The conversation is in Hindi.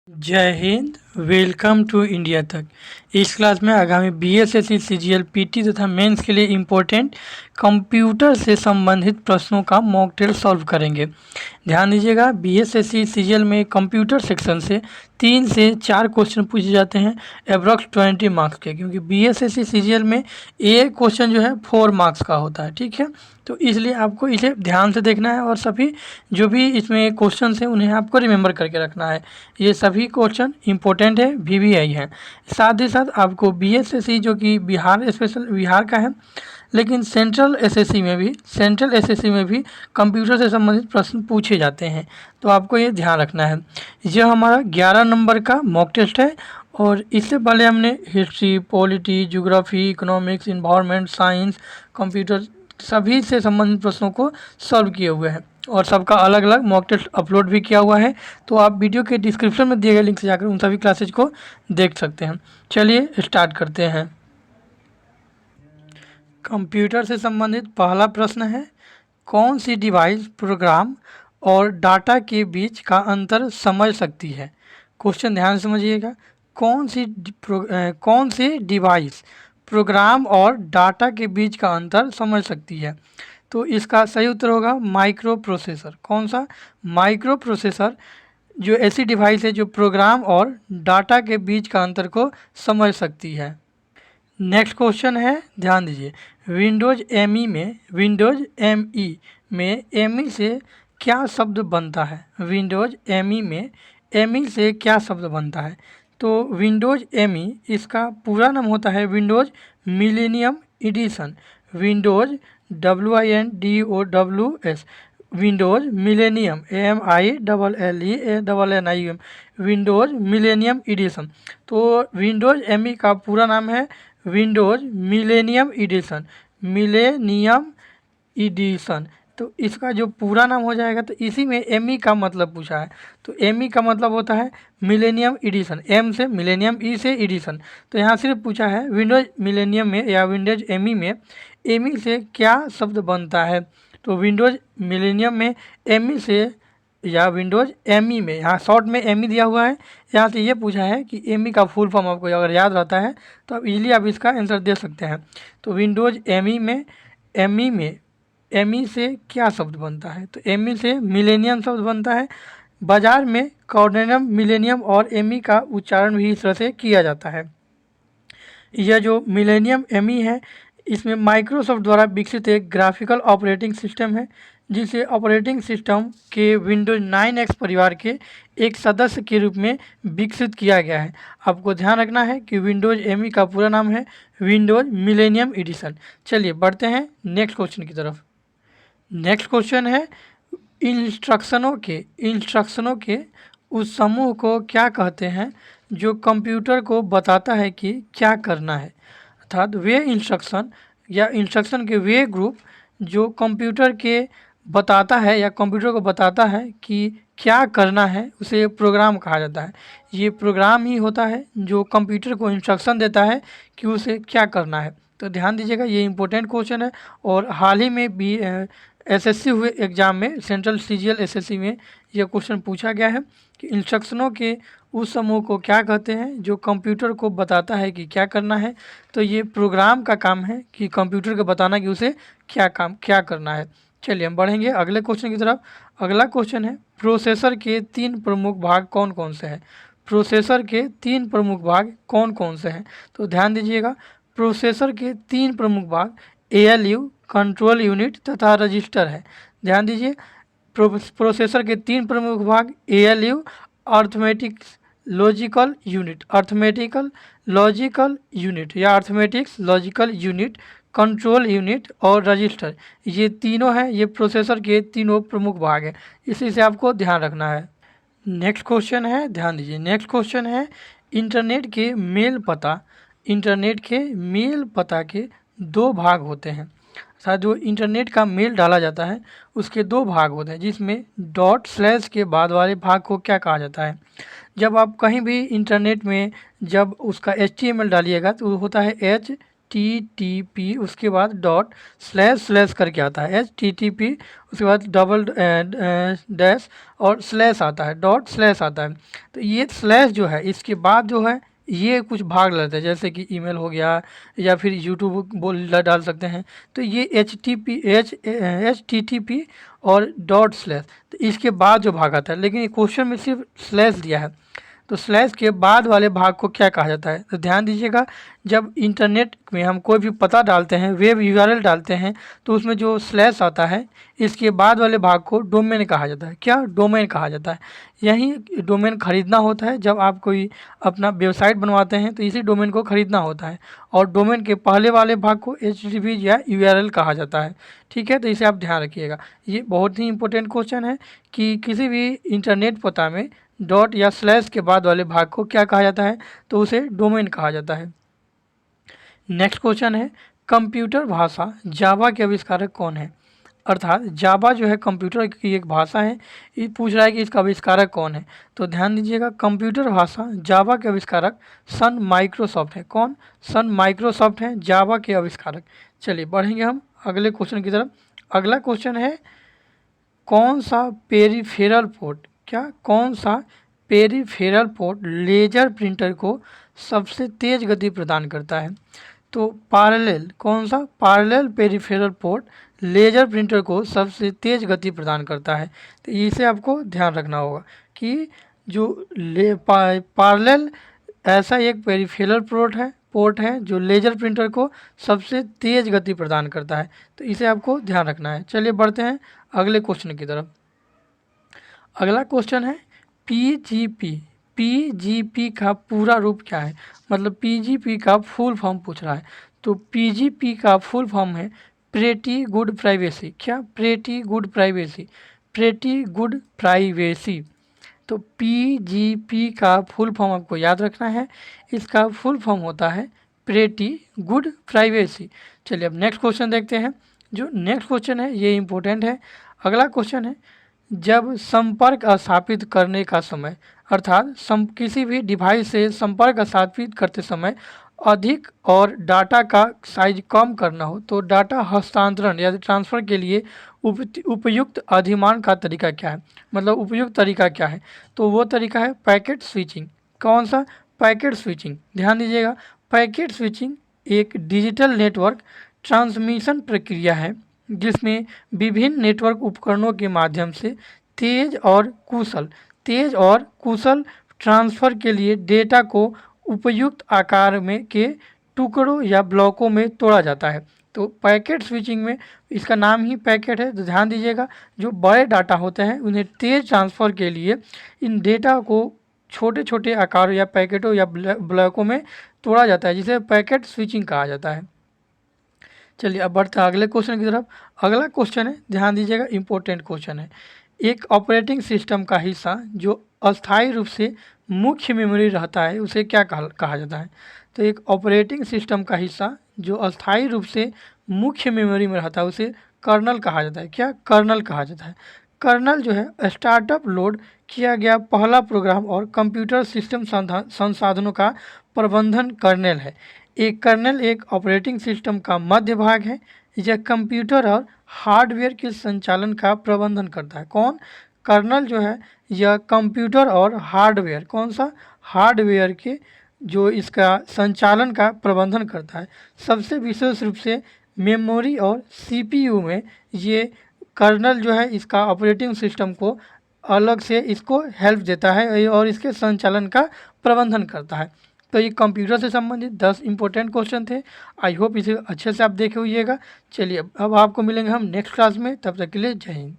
जय हिंद। वेलकम टू इंडिया तक। इस क्लास में आगामी बीएसएससी सीजीएल पीटी तथा मेंस के लिए इम्पोर्टेंट कंप्यूटर से संबंधित प्रश्नों का मॉक टेस्ट सॉल्व करेंगे। ध्यान दीजिएगा, बीएसएससी सीजीएल में कंप्यूटर सेक्शन से 3 से 4 क्वेश्चन पूछे जाते हैं अप्रॉक्स 20 मार्क्स के, क्योंकि बीएसएससी सीजीएल में एक क्वेश्चन जो है 4 मार्क्स का होता है। ठीक है, तो इसलिए आपको इसे ध्यान से देखना है और सभी जो भी इसमें क्वेश्चन हैं उन्हें आपको रिमेंबर करके रखना है। ये सभी क्वेश्चन इंपॉर्टेंट है, वीवीआई है। साथ ही साथ आपको बीएसएससी जो कि बिहार स्पेशल बिहार का है, लेकिन सेंट्रल एसएससी में भी कंप्यूटर से संबंधित प्रश्न पूछे जाते हैं, तो आपको ये ध्यान रखना है। यह हमारा 11 नंबर का मॉक टेस्ट है और इससे पहले हमने history, polity, geography, economics, environment, science, computer सभी से संबंधित प्रश्नों को सॉल्व किए हुए हैं और सबका अलग अलग मॉक टेस्ट अपलोड भी किया हुआ है। तो आप वीडियो के डिस्क्रिप्शन में दिए गए लिंक से जाकर उन सभी क्लासेज को देख सकते हैं। चलिए स्टार्ट करते हैं। कंप्यूटर से संबंधित पहला प्रश्न है, कौन सी डिवाइस प्रोग्राम और डाटा के बीच का अंतर समझ सकती है। क्वेश्चन ध्यान से समझिएगा, कौन सी डिवाइस प्रोग्राम और डाटा के बीच का अंतर समझ सकती है। तो इसका सही उत्तर होगा माइक्रो प्रोसेसर। कौन सा? माइक्रो प्रोसेसर जो ऐसी डिवाइस है जो प्रोग्राम और डाटा के बीच का अंतर को समझ सकती है। नेक्स्ट क्वेश्चन है, ध्यान दीजिए, विंडोज एमई में एमई से क्या शब्द बनता है। विंडोज एमई में एमई से क्या शब्द बनता है। तो विंडोज एमई इसका पूरा नाम होता है Windows Millennium Edition. Windows WINDOWS, Windows Millennium MILLENIUM, Windows Millennium Edition. तो विंडोज एमई का पूरा नाम है विंडोज मिलेनियम एडिशन। तो इसका जो पूरा नाम हो जाएगा, तो इसी में एमई का मतलब पूछा है। तो एमई का मतलब होता है मिलेनियम एडिशन, एम से मिलेनियम, ई से एडिशन। तो यहाँ सिर्फ पूछा है विंडोज मिलेनियम में या विंडोज एमई में एमई से क्या शब्द बनता है। तो विंडोज मिलेनियम में एमई से या विंडोज एमई में, यहाँ शॉर्ट में एमई दिया हुआ है, यहाँ से ये पूछा है कि एमई का फुल फॉर्म आपको अगर याद रहता है तो आप इजीली आप इसका आंसर दे सकते हैं। तो विंडोज एमई में एमई से क्या शब्द बनता है। तो एमई से मिलेनियम शब्द बनता है। बाजार में कॉर्डिनम, मिलेनियम और एमई का उच्चारण भी इस तरह से किया जाता है। यह जो मिलेनियम एमई है, इसमें माइक्रोसॉफ्ट द्वारा विकसित एक ग्राफिकल ऑपरेटिंग सिस्टम है, जिसे ऑपरेटिंग सिस्टम के विंडोज 9X परिवार के एक सदस्य के रूप में विकसित किया गया है। आपको ध्यान रखना है कि विंडोज एमई का पूरा नाम है विंडोज मिलेनियम एडिशन। चलिए बढ़ते हैं नेक्स्ट क्वेश्चन की तरफ। नेक्स्ट क्वेश्चन है, इंस्ट्रक्शनों के उस समूह को क्या कहते हैं जो कंप्यूटर को बताता है कि क्या करना है। अर्थात वे इंस्ट्रक्शन या इंस्ट्रक्शन के वे ग्रुप जो कंप्यूटर के बताता है या कंप्यूटर को बताता है कि क्या करना है, उसे प्रोग्राम कहा जाता है। ये प्रोग्राम ही होता है जो कंप्यूटर को इंस्ट्रक्शन देता है कि उसे क्या करना है। तो ध्यान दीजिएगा, ये इंपॉर्टेंट क्वेश्चन है और हाल ही में भी एसएससी हुए एग्ज़ाम में, सेंट्रल सीजीएल एसएससी में यह क्वेश्चन पूछा गया है कि इंस्ट्रक्शनों के उस समूह को क्या कहते हैं जो कंप्यूटर को बताता है कि क्या करना है। तो ये प्रोग्राम का काम है कि कंप्यूटर को बताना कि उसे क्या करना है। चलिए हम बढ़ेंगे अगले क्वेश्चन की तरफ। अगला क्वेश्चन है, प्रोसेसर के 3 प्रमुख भाग कौन कौन से हैं। प्रोसेसर के 3 प्रमुख भाग कौन कौन से हैं। तो ध्यान दीजिएगा, प्रोसेसर के 3 प्रमुख भाग ALU, कंट्रोल यूनिट तथा रजिस्टर है। ध्यान दीजिए, प्रोसेसर के 3 प्रमुख भाग ALU, arithmetics logical unit, control unit और रजिस्टर, ये तीनों हैं। ये प्रोसेसर के तीनों प्रमुख भाग हैं, इसी से आपको ध्यान रखना है। नेक्स्ट क्वेश्चन है, ध्यान दीजिए, नेक्स्ट क्वेश्चन है, इंटरनेट के मेल पता के 2 भाग होते हैं। अर्थात जो इंटरनेट का मेल डाला जाता है उसके 2 भाग होते हैं, जिसमें डॉट / के बाद वाले भाग को क्या कहा जाता है। जब आप कहीं भी इंटरनेट में जब उसका HTML डालिएगा तो वो होता है HTTP उसके बाद डॉट स्लैश करके आता है, HTTP उसके बाद डबल डैश और स्लैश आता है, डॉट स्लैश आता है। तो ये स्लैश जो है इसके बाद जो है ये कुछ भाग लेते हैं, जैसे कि ईमेल हो गया या फिर यूट्यूब डाल सकते हैं। तो ये HTTP और डॉट स्लैश, तो इसके बाद जो भाग आता है, लेकिन ये क्वेश्चन में सिर्फ स्लैश दिया है। तो स्लैश के बाद वाले भाग को क्या कहा जाता है? तो ध्यान दीजिएगा, जब इंटरनेट में हम कोई भी पता डालते हैं, वेब यूआरएल डालते हैं, तो उसमें जो स्लैश आता है इसके बाद वाले भाग को डोमेन कहा जाता है। क्या? डोमेन कहा जाता है। यही डोमेन खरीदना होता है, जब आप कोई अपना वेबसाइट बनवाते हैं तो इसी डोमेन को खरीदना होता है, और डोमेन के पहले वाले भाग को HTTP या यूआरएल कहा जाता है। ठीक है, तो इसे आप ध्यान रखिएगा। ये बहुत ही इंपॉर्टेंट क्वेश्चन है कि किसी भी इंटरनेट पता में डॉट या स्लैश के बाद वाले भाग को क्या कहा जाता है? तो उसे डोमेन कहा जाता है। नेक्स्ट क्वेश्चन है, कंप्यूटर भाषा जावा के आविष्कारक कौन है? अर्थात जावा जो है कंप्यूटर की एक भाषा है, ये पूछ रहा है कि इसका आविष्कारक कौन है। तो ध्यान दीजिएगा, कंप्यूटर भाषा जावा के आविष्कारक सन माइक्रोसॉफ्ट है। कौन? सन माइक्रोसॉफ्ट है जावा के आविष्कारक। चलिए बढ़ेंगे हम अगले क्वेश्चन की तरफ। अगला क्वेश्चन है, कौन सा पेरीफेरल पोर्ट, क्या कौन सा पेरीफेरल पोर्ट लेजर प्रिंटर को सबसे तेज गति प्रदान करता है? तो पैरेलल, कौन सा? Parallel peripheral port laser printer को सबसे तेज गति प्रदान करता है। तो इसे आपको ध्यान रखना होगा कि जो पैरेलल ऐसा एक पेरीफेरल पोर्ट है जो लेजर प्रिंटर को सबसे तेज गति प्रदान करता है। तो इसे आपको ध्यान रखना है। चलिए बढ़ते हैं अगले क्वेश्चन की तरफ। अगला क्वेश्चन है, पीजीपी का पूरा रूप क्या है? मतलब पीजीपी का फुल फॉर्म पूछ रहा है। तो पीजीपी का फुल फॉर्म है प्रेटी गुड प्राइवेसी। क्या? Pretty good privacy, pretty good privacy. तो पीजीपी का फुल फॉर्म आपको याद रखना है, इसका फुल फॉर्म होता है प्रेटी गुड प्राइवेसी। चलिए अब नेक्स्ट क्वेश्चन देखते हैं। जो नेक्स्ट क्वेश्चन है ये इंपॉर्टेंट है। अगला क्वेश्चन है, जब संपर्क स्थापित करने का समय, अर्थात किसी भी डिवाइस से संपर्क स्थापित करते समय अधिक और डाटा का साइज कम करना हो, तो डाटा हस्तांतरण या ट्रांसफ़र के लिए उपयुक्त अधिमान का तरीका क्या है? मतलब उपयुक्त तरीका क्या है? तो वो तरीका है पैकेट स्विचिंग। कौन सा? Packet switching. ध्यान दीजिएगा, पैकेट स्विचिंग एक डिजिटल नेटवर्क ट्रांसमिशन प्रक्रिया है जिसमें विभिन्न नेटवर्क उपकरणों के माध्यम से तेज और कुशल ट्रांसफ़र के लिए डेटा को उपयुक्त आकार में के टुकड़ों या ब्लॉकों में तोड़ा जाता है। तो पैकेट स्विचिंग में इसका नाम ही पैकेट है। तो ध्यान दीजिएगा, जो बड़े डाटा होते हैं उन्हें तेज ट्रांसफ़र के लिए इन डेटा को छोटे छोटे आकार या पैकेटों या ब्लॉकों में तोड़ा जाता है, जिसे पैकेट स्विचिंग कहा जाता है। चलिए अब बढ़ते हैं अगले क्वेश्चन की तरफ। अगला क्वेश्चन है, ध्यान दीजिएगा, इंपॉर्टेंट क्वेश्चन है। एक ऑपरेटिंग सिस्टम का हिस्सा जो अस्थायी रूप से मुख्य मेमोरी रहता है उसे क्या कहा जाता है? तो एक ऑपरेटिंग सिस्टम का हिस्सा जो अस्थायी रूप से मुख्य मेमोरी में रहता है उसे कर्नल कहा जाता है। क्या? कर्नल कहा जाता है। कर्नल जो है स्टार्टअप लोड किया गया पहला प्रोग्राम और कंप्यूटर सिस्टम संसाधनों का प्रबंधन कर्नेल है। एक कर्नेल एक ऑपरेटिंग सिस्टम का मध्य भाग है, यह कंप्यूटर और हार्डवेयर के संचालन का प्रबंधन करता है। कौन? कर्नल जो है यह कंप्यूटर और हार्डवेयर, कौन सा? हार्डवेयर के जो इसका संचालन का प्रबंधन करता है। सबसे विशेष रूप से मेमोरी और सीपीयू में ये कर्नल जो है इसका ऑपरेटिंग सिस्टम को अलग से इसको हेल्प देता है और इसके संचालन का प्रबंधन करता है। तो ये कंप्यूटर से संबंधित 10 इंपॉर्टेंट क्वेश्चन थे। आई होप इसे अच्छे से आप देखे होइएगा। चलिए अब आपको मिलेंगे हम नेक्स्ट क्लास में, तब तक के लिए जय हिंद।